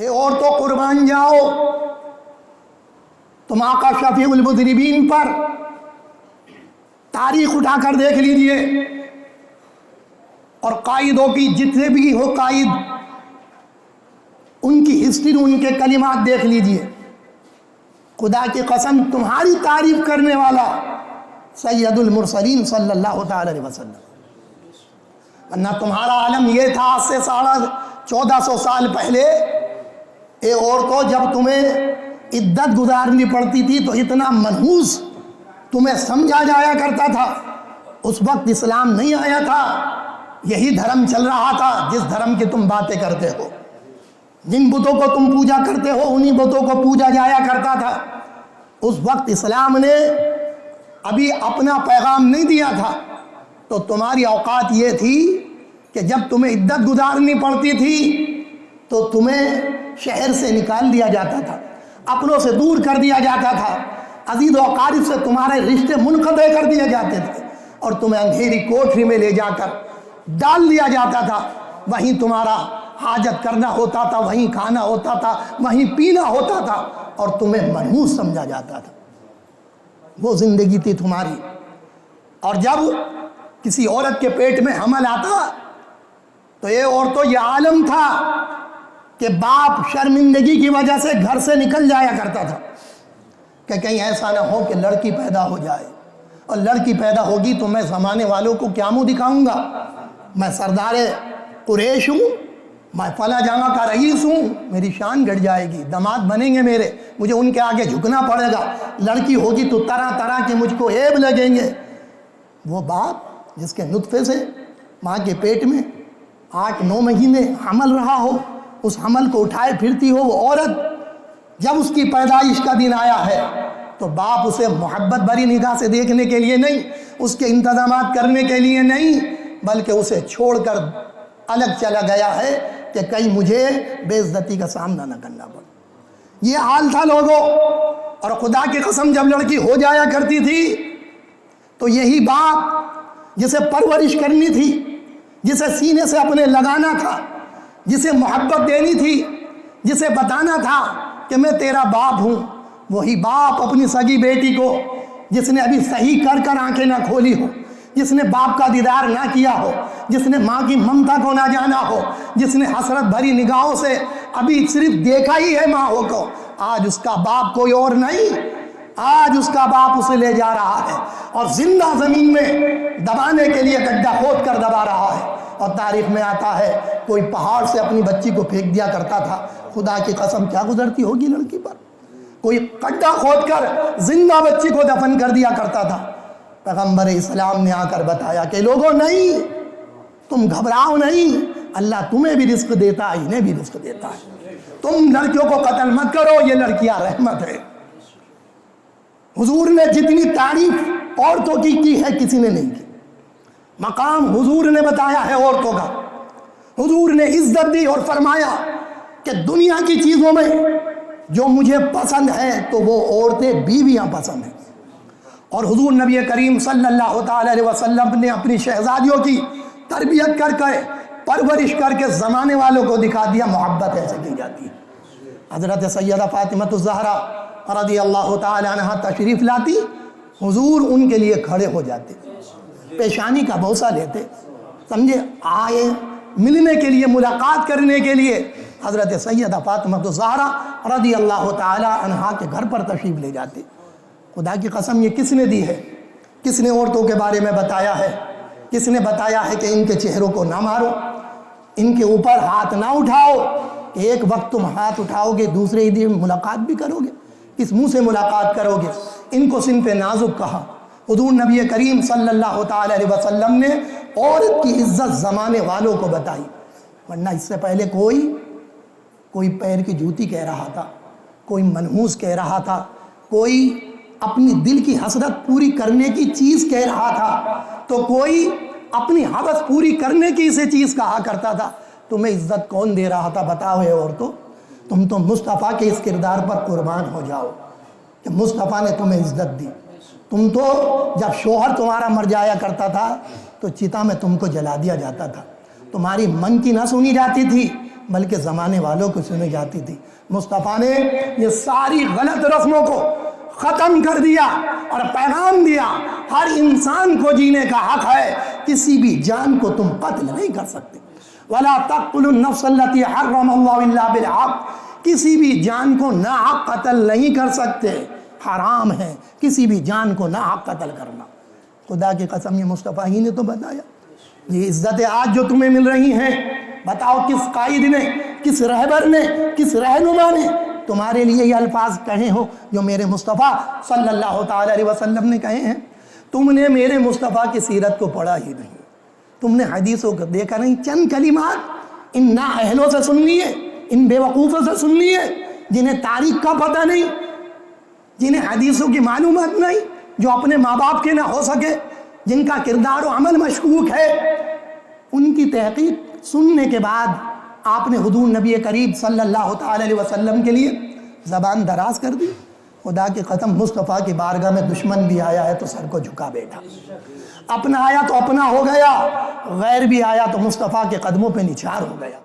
اے عورتوں قربان جاؤ، تم آقا شفیع المذنبین پر تاریخ اٹھا کر دیکھ لیجئے، اور قائدوں کی جتنے بھی ہو قائد، ان کی ہسٹری، ان کے کلمات دیکھ لیجئے۔ خدا کی قسم تمہاری تعریف کرنے والا سید المرسلین صلی اللہ تعالی علیہ وسلم، ورنہ تمہارا عالم یہ تھا آج سے 1450 سال پہلے، اے عورتوں جب تمہیں عدت گزارنی پڑتی تھی تو اتنا منحوس تمہیں سمجھا جایا کرتا تھا۔ اس وقت اسلام نہیں آیا تھا، یہی دھرم چل رہا تھا جس دھرم کی تم باتیں کرتے ہو۔ جن بتوں کو تم پوجا کرتے ہو انہی بتوں کو پوجا جایا کرتا تھا۔ اس وقت اسلام نے ابھی اپنا پیغام نہیں دیا تھا، تو تمہاری اوقات یہ تھی کہ جب تمہیں عدت گزارنی پڑتی تھی تو تمہیں شہر سے نکال دیا جاتا تھا، اپنوں سے دور کر دیا جاتا تھا، عزیز و اقارب سے تمہارے رشتے منقطع کر دیے جاتے تھے، اور تمہیں اندھیری کوٹری میں لے جا کر ڈال دیا جاتا تھا۔ وہیں تمہارا حاجت کرنا ہوتا تھا، وہیں کھانا ہوتا تھا، وہیں پینا ہوتا تھا، اور تمہیں منحوس سمجھا جاتا تھا۔ وہ زندگی تھی تمہاری۔ اور جب کسی عورت کے پیٹ میں حمل آتا تو یہ عورتوں یہ عالم تھا کہ باپ شرمندگی کی وجہ سے گھر سے نکل جایا کرتا تھا کہ کہیں ایسا نہ ہو کہ لڑکی پیدا ہو جائے، اور لڑکی پیدا ہوگی تو میں زمانے والوں کو کیا منہ دکھاؤں گا، میں سردار قریش ہوں، میں فلاں جگہ کا رئیس ہوں، میری شان گڑ جائے گی، داماد بنیں گے میرے، مجھے ان کے آگے جھکنا پڑے گا، لڑکی ہوگی تو طرح طرح کے مجھ کو عیب لگیں گے۔ وہ باپ جس کے نطفے سے ماں کے پیٹ میں 8-9 مہینے حمل رہا ہو، اس حمل کو اٹھائے پھرتی ہو وہ عورت، جب اس کی پیدائش کا دن آیا ہے تو باپ اسے محبت بھری نگاہ سے دیکھنے کے لیے نہیں، اس کے انتظامات کرنے کے لیے نہیں، بلکہ اسے چھوڑ کر الگ چلا گیا ہے کہ کہیں مجھے بے عزتی کا سامنا نہ کرنا پڑے۔ یہ حال تھا لوگوں۔ اور خدا کی قسم جب لڑکی ہو جایا کرتی تھی تو یہی باپ جسے پرورش کرنی تھی، جسے سینے سے اپنے لگانا تھا، جسے محبت دینی تھی، جسے بتانا تھا کہ میں تیرا باپ ہوں، وہی باپ اپنی سگی بیٹی کو، جس نے ابھی صحیح کر کر آنکھیں نہ کھولی ہو، جس نے باپ کا دیدار نہ کیا ہو، جس نے ماں کی ممتا کو نہ جانا ہو، جس نے حسرت بھری نگاہوں سے ابھی صرف دیکھا ہی ہے ماں کو، آج اس کا باپ کوئی اور نہیں، آج اس کا باپ اسے لے جا رہا ہے اور زندہ زمین میں دبانے کے لیے گڈھا کھود کر دبا رہا ہے۔ اور تاریخ میں آتا ہے کوئی پہاڑ سے اپنی بچی کو پھینک دیا کرتا تھا، خدا کی قسم کیا گزرتی ہوگی لڑکی پر، کوئی گڈھا کھود کر زندہ بچی کو دفن کر دیا کرتا تھا۔ پیغمبر اسلام نے آ کر بتایا کہ لوگوں نہیں، تم گھبراؤ نہیں، اللہ تمہیں بھی رزق دیتا ہے، انہیں بھی رزق دیتا ہے، تم لڑکیوں کو قتل مت کرو، یہ لڑکیاں رحمت ہے۔ حضور نے جتنی تعریف عورتوں کی ہے کسی نے نہیں کی، مقام حضور نے بتایا ہے عورتوں کا، حضور نے عزت دی اور فرمایا کہ دنیا کی چیزوں میں جو مجھے پسند ہے تو وہ عورتیں بیویاں پسند ہیں۔ اور حضور نبی کریم صلی اللہ تعالی علیہ وسلم نے اپنی شہزادیوں کی تربیت کر کے پرورش کر کے زمانے والوں کو دکھا دیا محبت ایسے کی جاتی ہے۔ حضرت سیدہ فاطمہ الزہرا رضی اللہ تعالی عنہ تشریف لاتی، حضور ان کے لیے کھڑے ہو جاتے، پیشانی کا بوسہ لیتے، سمجھے، آئے ملنے کے لیے، ملاقات کرنے کے لیے حضرت سیدہ فاطمہ الزہرا رضی اللہ تعالی عنہ کے گھر پر تشریف لے جاتے۔ خدا کی قسم یہ کس نے دی ہے؟ کس نے عورتوں کے بارے میں بتایا ہے؟ کس نے بتایا ہے کہ ان کے چہروں کو نہ مارو، ان کے اوپر ہاتھ نہ اٹھاؤ، کہ ایک وقت تم ہاتھ اٹھاؤ گے دوسرے ہی دن ملاقات بھی کرو گے، کس منہ سے ملاقات کرو گے؟ ان کو صنف نازک کہا۔ حضور نبی کریم صلی اللہ تعالی علیہ وسلم نے عورت کی عزت زمانے والوں کو بتائی، ورنہ اس سے پہلے کوئی پیر کی جوتی کہہ رہا تھا، کوئی منحوس کہہ رہا تھا، کوئی اپنی دل کی حسرت پوری کرنے کی چیز کہہ رہا تھا، تو کوئی اپنی حوث پوری کرنے کی اسے چیز کہا کرتا تھا۔ تمہیں عزت کون دے رہا تھا بتاؤ اے عورتوں؟ تم تو مصطفیٰ کے اس کردار پر قربان ہو جاؤ کہ مصطفیٰ نے تمہیں عزت دی۔ تم تو جب شوہر تمہارا مر جایا کرتا تھا تو چتا میں تم کو جلا دیا جاتا تھا، تمہاری من کی نہ سنی جاتی تھی، بلکہ زمانے والوں کو سنی جاتی تھی۔ مصطفیٰ نے یہ ساری غلط رسموں کو ختم کر دیا اور پیغام دیا، ہر انسان کو جینے کا حق ہے، کسی بھی جان کو تم قتل نہیں کر سکتے۔ وَلَا تَقْتُلُوا النَّفْسَ الَّتِي حَرَّمَ اللَّهُ إِلَّا بِالْحَقِّ، کسی بھی جان کو ناحق قتل نہیں کر سکتے، حرام ہے کسی بھی جان کو ناحق قتل کرنا۔ خدا کی قسم یہ مصطفیٰ ہی نے تو بتایا۔ یہ عزت آج جو تمہیں مل رہی ہیں، بتاؤ کس قائد نے، کس رہبر نے، کس رہنما نے تمہارے لیے یہ الفاظ کہے ہو جو میرے مصطفیٰ صلی اللہ تعالیٰ علیہ وسلم نے کہے ہیں؟ تم نے میرے مصطفیٰ کی سیرت کو پڑھا ہی نہیں، تم نے حدیثوں کو دیکھا نہیں، چند کلمات ان نا اہلوں سے سن لیے، ان بے وقوفوں سے سن لیے جنہیں تاریخ کا پتہ نہیں، جنہیں حدیثوں کی معلومات نہیں، جو اپنے ماں باپ کے نہ ہو سکے، جن کا کردار و عمل مشکوک ہے۔ ان کی تحقیق سننے کے بعد آپ نے حضور نبی کریم صلی اللہ تعالی علیہ وسلم کے لیے زبان دراز کر دی۔ خدا کی قسم مصطفیٰ کی بارگاہ میں دشمن بھی آیا ہے تو سر کو جھکا بیٹھا، اپنا آیا تو اپنا ہو گیا، غیر بھی آیا تو مصطفیٰ کے قدموں پہ نچھار ہو گیا۔